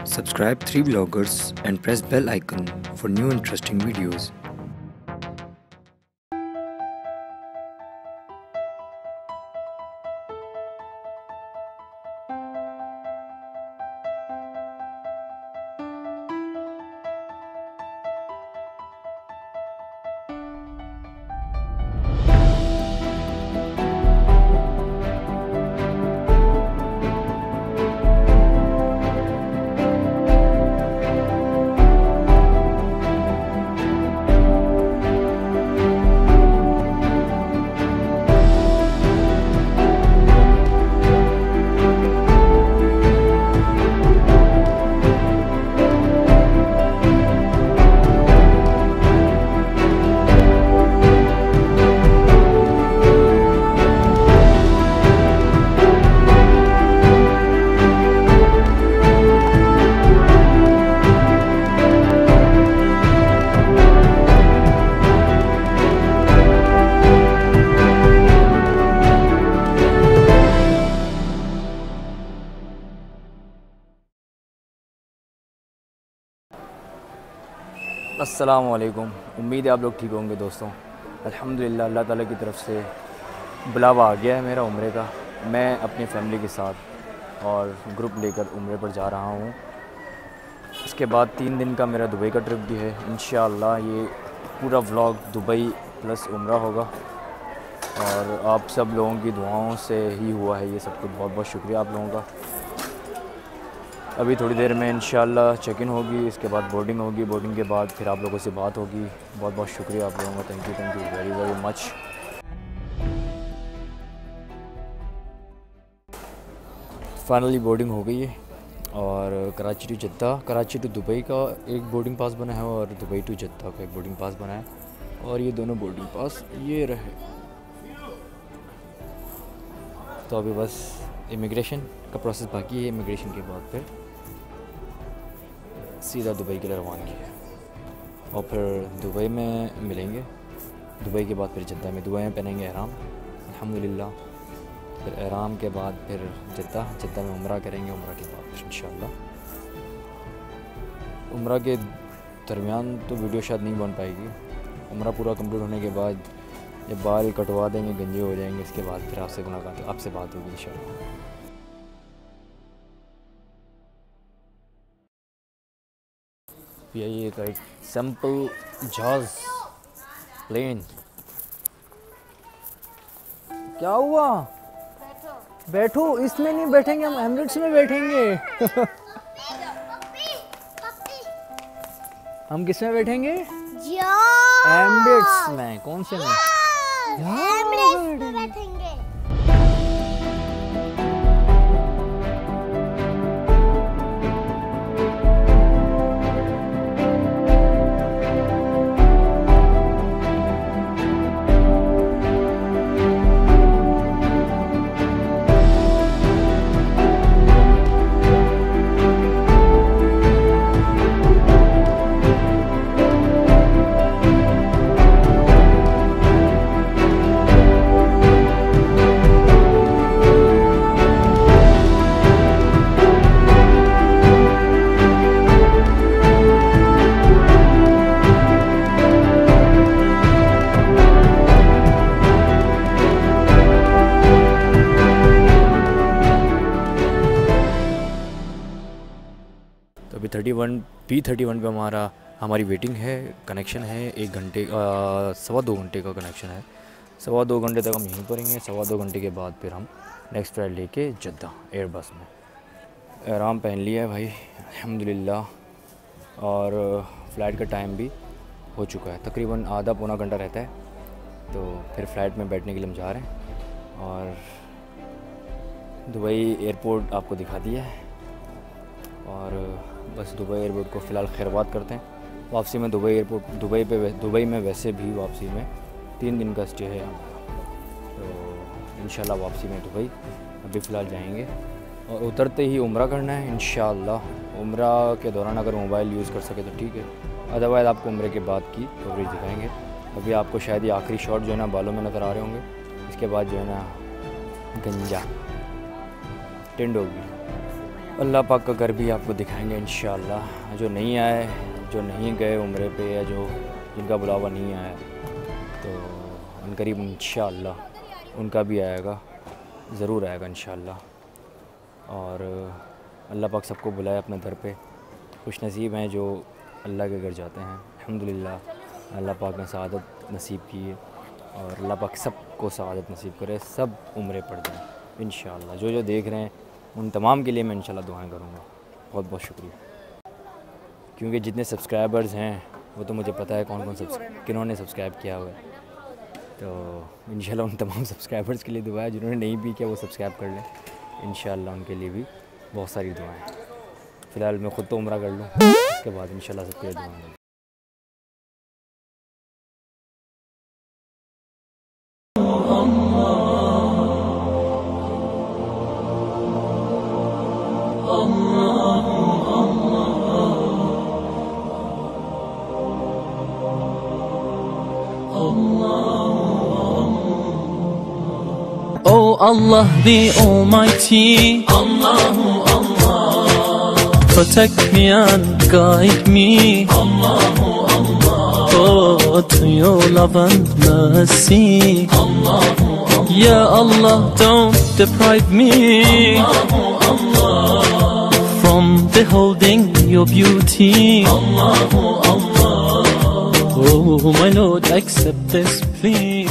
Subscribe 3Vloggers and press bell icon for new interesting videos. अस्सलाम वालेकुम। उम्मीद है आप लोग ठीक होंगे दोस्तों। अल्हम्दुलिल्लाह अल्लाह ताला की तरफ से बुलावा आ गया है मेरा उम्रे का। मैं अपनी फ़ैमिली के साथ और ग्रुप लेकर उम्रे पर जा रहा हूँ। इसके बाद 3 दिन का मेरा दुबई का ट्रिप भी है। इंशाअल्लाह ये पूरा व्लॉग दुबई प्लस उम्रा होगा और आप सब लोगों की दुआओं से ही हुआ है ये सब कुछ। बहुत बहुत शुक्रिया आप लोगों का। अभी थोड़ी देर में इंशाअल्लाह चेक इन होगी, इसके बाद बोर्डिंग होगी। बोर्डिंग के बाद फिर आप लोगों से बात होगी। बहुत बहुत शुक्रिया आप लोगों का। Thank you very very much. Finally boarding हो गई है और Karachi to Jeddah, Karachi to Dubai का एक बोर्डिंग पास बना है और दुबई टू जद्दा का एक बोर्डिंग पास बना है। और ये दोनों बोर्डिंग पास ये रहे। तो अभी बस इमिग्रेशन का प्रोसेस बाकी है। इमिग्रेशन के बाद फिर सीधा दुबई के लिए रवानगी है और फिर दुबई में मिलेंगे। दुबई के बाद फिर जद्दा में दुआएं पहनेंगे एहराम अल्हम्दुलिल्लाह। फिर एहराम के बाद फिर जद्दा में उम्रा करेंगे। उम्रा के बाद फिर इंशाअल्लाह उम्रा के दरमियान तो वीडियो शायद नहीं बन पाएगी। उम्रा पूरा कंप्लीट होने के बाद जब बाल कटवा देंगे, गंजे हो जाएंगे, इसके बाद फिर आपसे मुलाकात, आपसे बात होगी इंशाअल्लाह। ये एक सिंपल जहाज प्लेन। क्या हुआ? बैठो। इसमें नहीं बैठेंगे हम, एमिरेट्स में बैठेंगे। हम किस में बैठेंगे? एमिरेट्स में। कौन से में? एमिरेट्स में बैठेंगे। तो अभी 31 पे हमारी वेटिंग है। कनेक्शन है 1 घंटे 2.25 घंटे का कनेक्शन है। 2.25 घंटे तक हम यहीं पर रहेंगे। 2.25 घंटे के बाद फिर हम नेक्स्ट फ्लाइट लेके जद्दा एयर बस में। एहराम पहन लिया है भाई अल्हम्दुलिल्लाह। और फ़्लाइट का टाइम भी हो चुका है, तकरीबन आधा पौना घंटा रहता है। तो फिर फ़्लाइट में बैठने के लिए हम जा रहे हैं और दुबई एयरपोर्ट आपको दिखा दिया है। और बस दुबई एयरपोर्ट को फ़िलहाल खैरबाद करते हैं। वापसी में दुबई में वैसे भी वापसी में 3 दिन का स्टे है। तो इंशाल्लाह वापसी में दुबई अभी फ़िलहाल जाएंगे और उतरते ही उम्रा करना है इंशाल्लाह। उम्रा के दौरान अगर मोबाइल यूज़ कर सके तो ठीक है, अदरवाइज़ आपको उम्रे के बाद की कवरेज दिखाएंगे। अभी आपको शायद ये आखिरी शॉट जो है ना बालों में नज़र आ रहे होंगे। इसके बाद जो है ना गंजा टेंड होगी। अल्लाह पाक का घर भी आपको दिखाएंगे इंशाअल्लाह। जो नहीं आए, जो नहीं गए उम्रे पे, या जो जिनका बुलावा नहीं आया, तो उनकरीब इंशाअल्लाह उनका भी आएगा, ज़रूर आएगा इंशाअल्लाह। और अल्लाह पाक सबको बुलाए अपने घर पे। खुश नसीब हैं जो अल्लाह के घर जाते हैं। अल्हम्दुलिल्लाह अल्लाह पाक ने सआदत नसीब की है, और अल्लाह पाक सबको सआदत नसीब करे, सब उम्रे पड़ जाएँ इंशाअल्लाह। जो देख रहे हैं उन तमाम के लिए मैं इंशाल्लाह दुआएं करूँगा। बहुत बहुत शुक्रिया, क्योंकि जितने सब्सक्राइबर्स हैं वो तो मुझे पता है कौन किन्होंने सब्सक्राइब किया हुआ है। तो इंशाल्लाह उन तमाम सब्सक्राइबर्स के लिए दुआ है। जिन्होंने नहीं भी किया वो सब्सक्राइब कर लें, इंशाल्लाह उनके लिए भी बहुत सारी दुआएं। फ़िलहाल मैं ख़ुद तो उम्रा कर लूँ, उसके बाद इंशाल्लाह सबके लिए दुआएं। Oh Allah the Almighty, Allahu Allah, protect me and guide me, Allahu Allah, oh, to your love and mercy, Allahu Allah, Ya Allah, don't deprive me, Allahu Allah, from beholding your beauty, Allahu Allah, oh my Lord, accept this plea.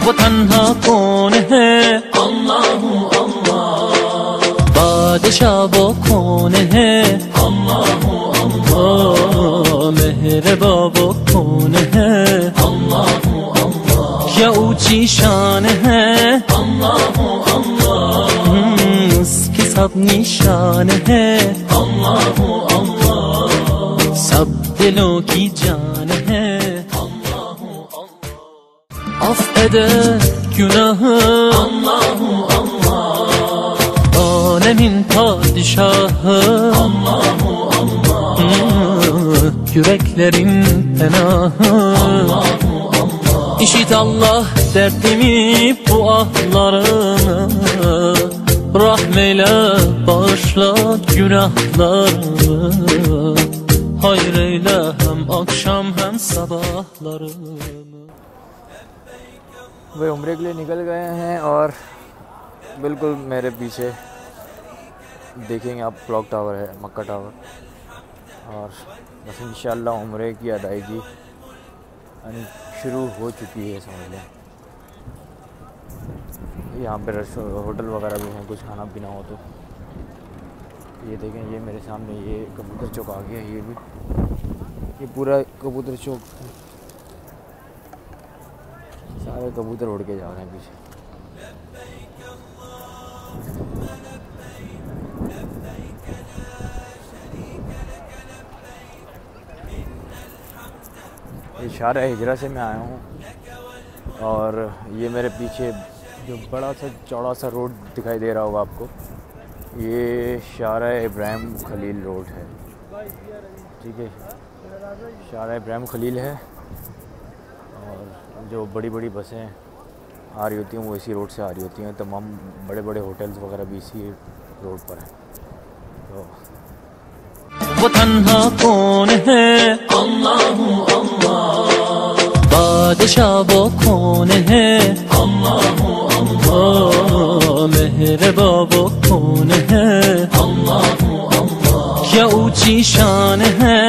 वो तन्हा कौन है, अल्लाहु अल्लाह, बादशाह वो कौन है, अल्लाहु अल्लाह, मेहरबा वो कौन है, अल्लाहु अल्लाह, क्या ऊंची शान है, अल्लाहु अल्लाह, उसकी सब निशान है, अल्लाहु अल्लाह, सब दिलों की जान है, af eder günahı, Allahu Allah, alemin padişahı, Allahu Allah, yüreklerin penahı, Allahu Allah, işit Allah derdimi bu ahlarımı, rahmeyle bağışla günahlarımı, hayreyle hem akşam hem sabahlarımı। वे उम्रे के लिए निकल गए हैं, और बिल्कुल मेरे पीछे देखेंगे आप क्लॉक टावर है, मक्का टावर। और बस इंशाल्लाह उम्रे की अदायगी शुरू हो चुकी है, समझ लें। यहाँ पे होटल वगैरह भी हैं, कुछ खाना पीना हो तो। ये देखें, ये मेरे सामने ये कबूतर चौक आ गया। ये पूरा कबूतर चौक, सारे कबूतर उड़ के जा रहे हैं पीछे। ये शारा हिजरा से मैं आया हूँ, और ये मेरे पीछे जो बड़ा सा चौड़ा सा रोड दिखाई दे रहा होगा आपको, ये शारा इब्राहिम खलील रोड है। ठीक है, शारा इब्राहिम खलील है, और जो बड़ी बड़ी बसें आ रही होती हैं वो इसी रोड से आ रही होती हैं। तमाम बड़े बड़े होटल्स वगैरह भी इसी रोड पर हैं। तो वो तन्हा कौन है, अल्लाहु अल्लाह, बादशाह वो कौन है, अल्लाहु अल्लाह, मेहरबा वो कौन है, अल्लाहु अल्लाह, क्या ऊंची शान है,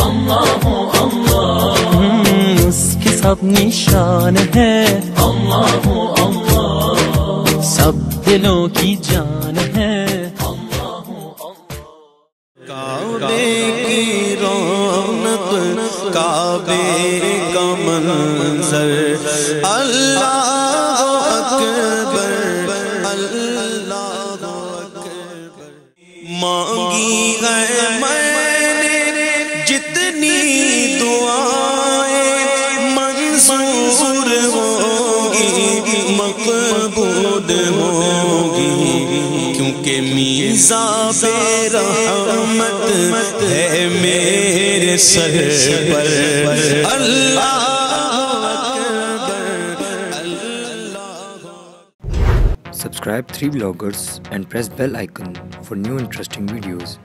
अल्लाहु अल्लाह, उसकी सब निशान है, अल्लाहु अल्लाह, सब दिलों की जान है, अल्लाहु अल्लाह। काबे की रौनक, काबे का मंजर, अल्लाह अकबर, अल्लाह अकबर। मांगी है मैंने जितनी दुआएं, मंजूर होगी, मकबूल होगी, क्योंकि मीज़ा पे रहमत है मेरे सर पर, अल्लाह अकबर, अल्लाह। Subscribe 3Vloggers and press bell icon for new interesting videos.